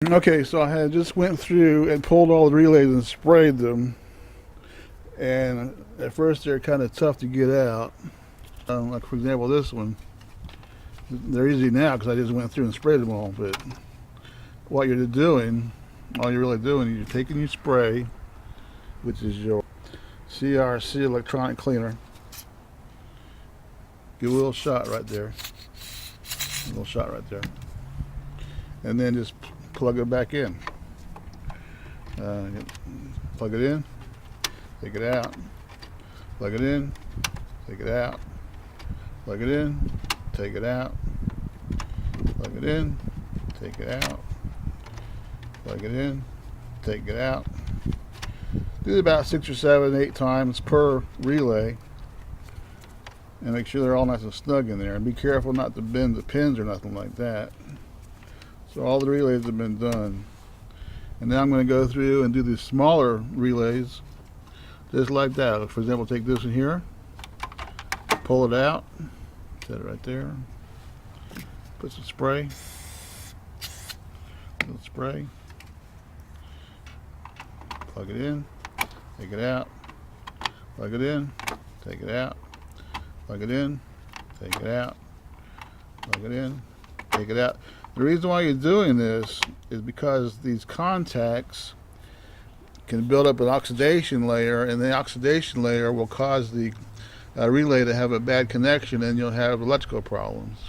Okay, so I had just went through and pulled all the relays and sprayed them, and at first they're kind of tough to get out. Like for example, this one, they're easy now because I just went through and sprayed them all. But what you're doing, all you're really doing, is you're taking your spray, which is your CRC electronic cleaner. Give a little shot right there, a little shot right there, and then just plug it back in. Plug it in, take it out, plug it in, take it out, plug it in, take it out, plug it in, take it out, plug it in, take it out. Do it about 6 or 7, 8 times per relay, and make sure they're all nice and snug in there. And be careful not to bend the pins or nothing like that. So all the relays have been done. And now I'm going to go through and do these smaller relays just like that. For example, take this one here, pull it out, set it right there, put some spray, little spray, plug it in, take it out, plug it in, take it out, plug it in, take it out, plug it in, take it out. The reason why you're doing this is because these contacts can build up an oxidation layer, and the oxidation layer will cause the relay to have a bad connection, and you'll have electrical problems.